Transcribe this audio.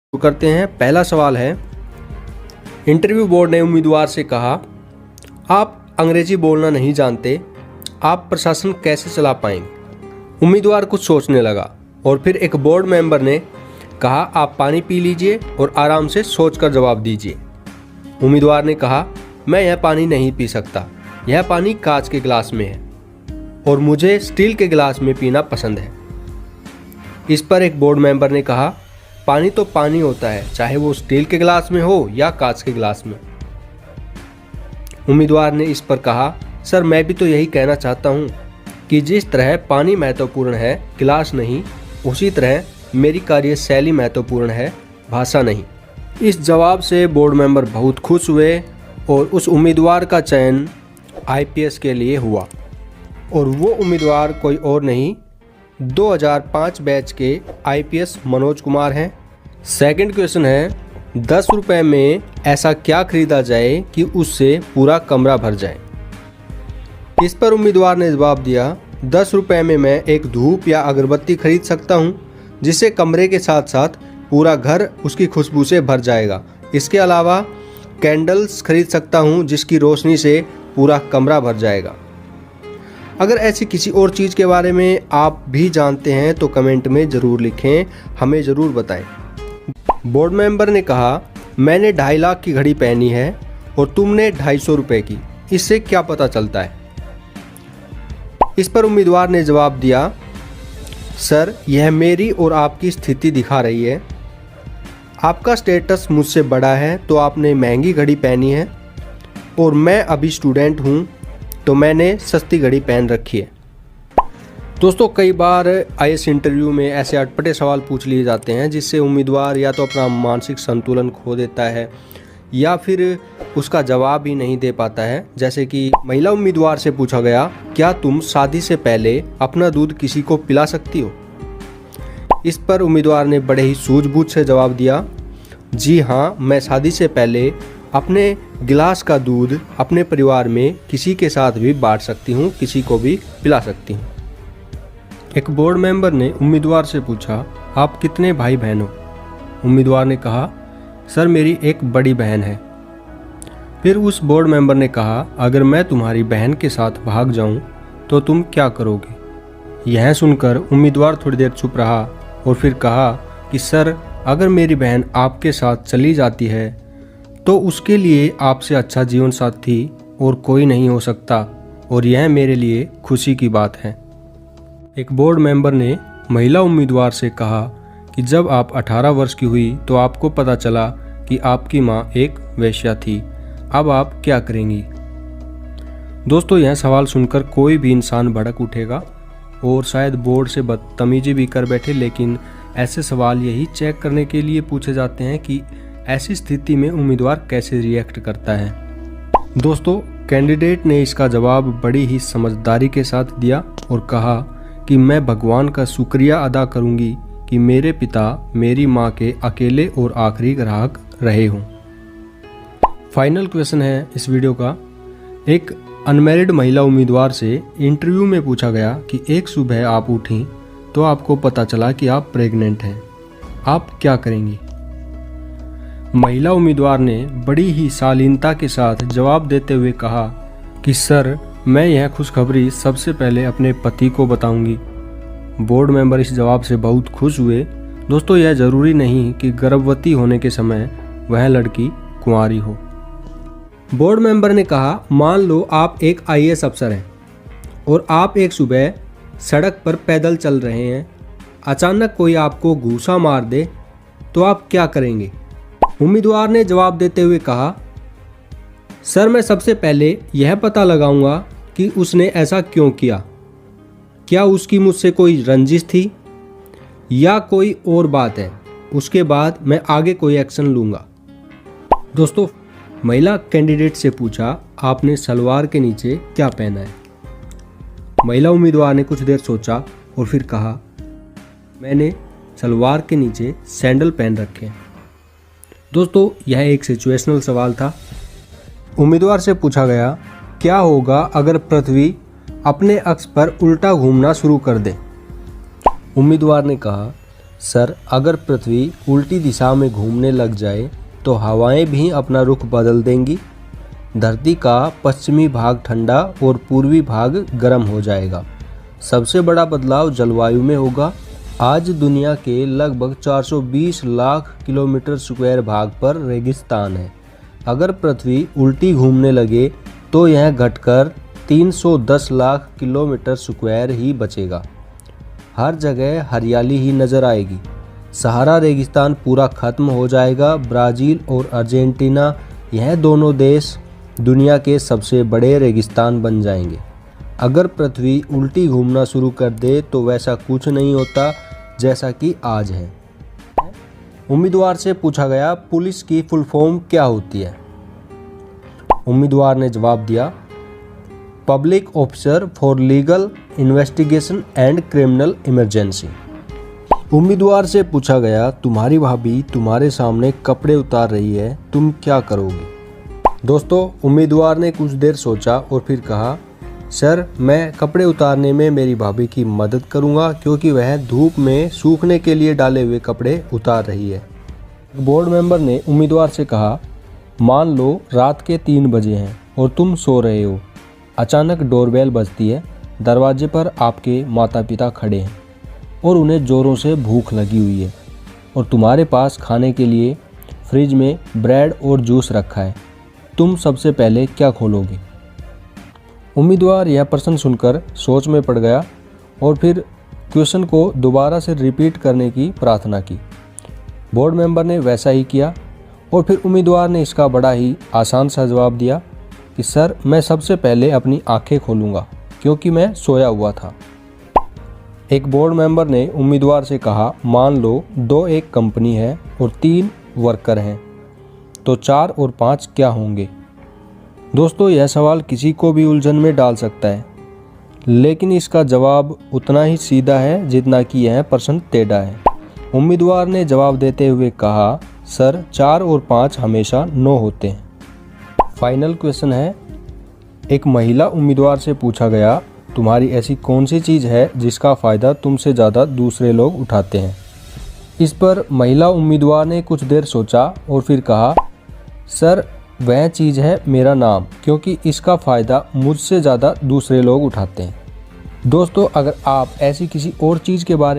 शुरू करते हैं। पहला सवाल है, इंटरव्यू बोर्ड ने उम्मीदवार से कहा, आप अंग्रेजी बोलना नहीं जानते, आप प्रशासन कैसे चला पाएंगे। उम्मीदवार कुछ सोचने लगा और फिर एक बोर्ड मेंबर ने कहा, आप पानी पी लीजिए और आराम से सोचकर जवाब दीजिए। उम्मीदवार ने कहा, मैं यह पानी नहीं पी सकता, यह पानी कांच के गिलास में है और मुझे स्टील के गिलास में पीना पसंद है। इस पर एक बोर्ड मेंबर ने कहा, पानी तो पानी होता है, चाहे वो स्टील के गिलास में हो या कांच के गिलास में। उम्मीदवार ने इस पर कहा, सर मैं भी तो यही कहना चाहता हूँ कि जिस तरह पानी महत्वपूर्ण है, गिलास नहीं, उसी तरह मेरी कार्यशैली महत्वपूर्ण है, भाषा नहीं। इस जवाब से बोर्ड मेंबर बहुत खुश हुए और उस उम्मीदवार का चयन आईपीएस के लिए हुआ और वो उम्मीदवार कोई और नहीं 2005 बैच के आईपीएस मनोज कुमार हैं। सेकंड क्वेश्चन है, 10 रुपये में ऐसा क्या खरीदा जाए कि उससे पूरा कमरा भर जाए। इस पर उम्मीदवार ने जवाब दिया, 10 रुपये में मैं एक धूप या अगरबत्ती खरीद सकता हूँ जिससे कमरे के साथ साथ पूरा घर उसकी खुशबू से भर जाएगा। इसके अलावा कैंडल्स खरीद सकता हूँ जिसकी रोशनी से पूरा कमरा भर जाएगा। अगर ऐसी किसी और चीज़ के बारे में आप भी जानते हैं तो कमेंट में ज़रूर लिखें, हमें ज़रूर बताएं। बोर्ड मेंबर ने कहा, मैंने 2.5 लाख की घड़ी पहनी है और तुमने 250 रुपये की, इससे क्या पता चलता है। इस पर उम्मीदवार ने जवाब दिया, सर यह मेरी और आपकी स्थिति दिखा रही है। आपका स्टेटस मुझसे बड़ा है तो आपने महंगी घड़ी पहनी है और मैं अभी स्टूडेंट हूँ तो मैंने सस्ती घड़ी पहन रखी है। दोस्तों कई बार आईएएस इंटरव्यू में ऐसे अटपटे सवाल पूछ लिए जाते हैं जिससे उम्मीदवार या तो अपना मानसिक संतुलन खो देता है या फिर उसका जवाब ही नहीं दे पाता है। जैसे कि महिला उम्मीदवार से पूछा गया, क्या तुम शादी से पहले अपना दूध किसी को पिला सकती हो। इस पर उम्मीदवार ने बड़े ही सूझबूझ से जवाब दिया, जी हाँ, मैं शादी से पहले अपने गिलास का दूध अपने परिवार में किसी के साथ भी बांट सकती हूँ, किसी को भी पिला सकती हूँ। एक बोर्ड मेंबर ने उम्मीदवार से पूछा, आप कितने भाई बहन हो। उम्मीदवार ने कहा, सर मेरी एक बड़ी बहन है। फिर उस बोर्ड मेंबर ने कहा, अगर मैं तुम्हारी बहन के साथ भाग जाऊं तो तुम क्या करोगे। यह सुनकर उम्मीदवार थोड़ी देर चुप रहा और फिर कहा कि सर अगर मेरी बहन आपके साथ चली जाती है तो उसके लिए आपसे अच्छा जीवन साथी और कोई नहीं हो सकता और यह मेरे लिए खुशी की बात है। एक बोर्ड मेंबर ने महिला उम्मीदवार से कहा कि जब आप 18 वर्ष की हुई तो आपको पता चला कि आपकी मां एक वेश्या थी, अब आप क्या करेंगी। दोस्तों यह सवाल सुनकर कोई भी इंसान भड़क उठेगा और शायद बोर्ड से बदतमीजी भी कर बैठे, लेकिन ऐसे सवाल यही चेक करने के लिए पूछे जाते हैं कि ऐसी स्थिति में उम्मीदवार कैसे रिएक्ट करता है। दोस्तों कैंडिडेट ने इसका जवाब बड़ी ही समझदारी के साथ दिया और कहा कि मैं भगवान का शुक्रिया अदा करूंगी कि मेरे पिता मेरी मां के अकेले और आखिरी ग्राहक रहे हों। फाइनल क्वेश्चन है इस वीडियो का, एक अनमैरिड महिला उम्मीदवार से इंटरव्यू में पूछा गया कि एक सुबह आप उठी तो आपको पता चला कि आप प्रेग्नेंट हैं, आप क्या करेंगी। महिला उम्मीदवार ने बड़ी ही शालीनता के साथ जवाब देते हुए कहा कि सर मैं यह खुशखबरी सबसे पहले अपने पति को बताऊंगी। बोर्ड मेंबर इस जवाब से बहुत खुश हुए। दोस्तों यह ज़रूरी नहीं कि गर्भवती होने के समय वह लड़की कुंवारी हो। बोर्ड मेंबर ने कहा, मान लो आप एक आईएएस अफसर हैं और आप एक सुबह सड़क पर पैदल चल रहे हैं, अचानक कोई आपको घूंसा मार दे तो आप क्या करेंगे। उम्मीदवार ने जवाब देते हुए कहा, सर मैं सबसे पहले यह पता लगाऊंगा कि उसने ऐसा क्यों किया, क्या उसकी मुझसे कोई रंजिश थी या कोई और बात है, उसके बाद मैं आगे कोई एक्शन लूँगा। दोस्तों महिला कैंडिडेट से पूछा, आपने सलवार के नीचे क्या पहना है। महिला उम्मीदवार ने कुछ देर सोचा और फिर कहा, मैंने सलवार के नीचे सैंडल पहन रखे हैं। दोस्तों यह एक सिचुएशनल सवाल था। उम्मीदवार से पूछा गया, क्या होगा अगर पृथ्वी अपने अक्ष पर उल्टा घूमना शुरू कर दे। उम्मीदवार ने कहा, सर, अगर पृथ्वी उल्टी दिशा में घूमने लग जाए तो हवाएं भी अपना रुख बदल देंगी। धरती का पश्चिमी भाग ठंडा और पूर्वी भाग गर्म हो जाएगा। सबसे बड़ा बदलाव जलवायु में होगा। आज दुनिया के लगभग 420 लाख किलोमीटर स्क्वायर भाग पर रेगिस्तान है। अगर पृथ्वी उल्टी घूमने लगे तो यह घटकर 310 लाख किलोमीटर स्क्वायर ही बचेगा। हर जगह हरियाली ही नज़र आएगी। सहारा रेगिस्तान पूरा खत्म हो जाएगा। ब्राज़ील और अर्जेंटीना, यह दोनों देश दुनिया के सबसे बड़े रेगिस्तान बन जाएंगे। अगर पृथ्वी उल्टी घूमना शुरू कर दे तो वैसा कुछ नहीं होता जैसा कि आज है। उम्मीदवार से पूछा गया, पुलिस की फुल फॉर्म क्या होती है? उम्मीदवार ने जवाब दिया, public officer for legal investigation and criminal emergency. उम्मीदवार से पूछा गया, तुम्हारी भाभी तुम्हारे सामने कपड़े उतार रही है, तुम क्या करोगे? दोस्तों, उम्मीदवार ने कुछ देर सोचा और फिर कहा, सर, मैं कपड़े उतारने में मेरी भाभी की मदद करूंगा क्योंकि वह धूप में सूखने के लिए डाले हुए कपड़े उतार रही है। बोर्ड मेंबर ने उम्मीदवार से कहा, मान लो रात के 3 बजे हैं और तुम सो रहे हो। अचानक डोरबेल बजती है। दरवाजे पर आपके माता पिता खड़े हैं और उन्हें ज़ोरों से भूख लगी हुई है और तुम्हारे पास खाने के लिए फ्रिज में ब्रेड और जूस रखा है। तुम सबसे पहले क्या खोलोगे? उम्मीदवार यह प्रश्न सुनकर सोच में पड़ गया और फिर क्वेश्चन को दोबारा से रिपीट करने की प्रार्थना की। बोर्ड मेंबर ने वैसा ही किया और फिर उम्मीदवार ने इसका बड़ा ही आसान सा जवाब दिया कि सर, मैं सबसे पहले अपनी आंखें खोलूँगा क्योंकि मैं सोया हुआ था। एक बोर्ड मेंबर ने उम्मीदवार से कहा, मान लो 2 एक कंपनी है और 3 वर्कर हैं, तो 4 और 5 क्या होंगे? दोस्तों, यह सवाल किसी को भी उलझन में डाल सकता है, लेकिन इसका जवाब उतना ही सीधा है जितना कि यह प्रश्न टेढ़ा है। उम्मीदवार ने जवाब देते हुए कहा, सर, 4 और 5 हमेशा 9 होते हैं। फाइनल क्वेश्चन है, एक महिला उम्मीदवार से पूछा गया, तुम्हारी ऐसी कौन सी चीज़ है जिसका फ़ायदा तुमसे ज़्यादा दूसरे लोग उठाते हैं? इस पर महिला उम्मीदवार ने कुछ देर सोचा और फिर कहा, सर, वह चीज़ है मेरा नाम, क्योंकि इसका फ़ायदा मुझसे ज़्यादा दूसरे लोग उठाते हैं। दोस्तों, अगर आप ऐसी किसी और चीज़ के बारे में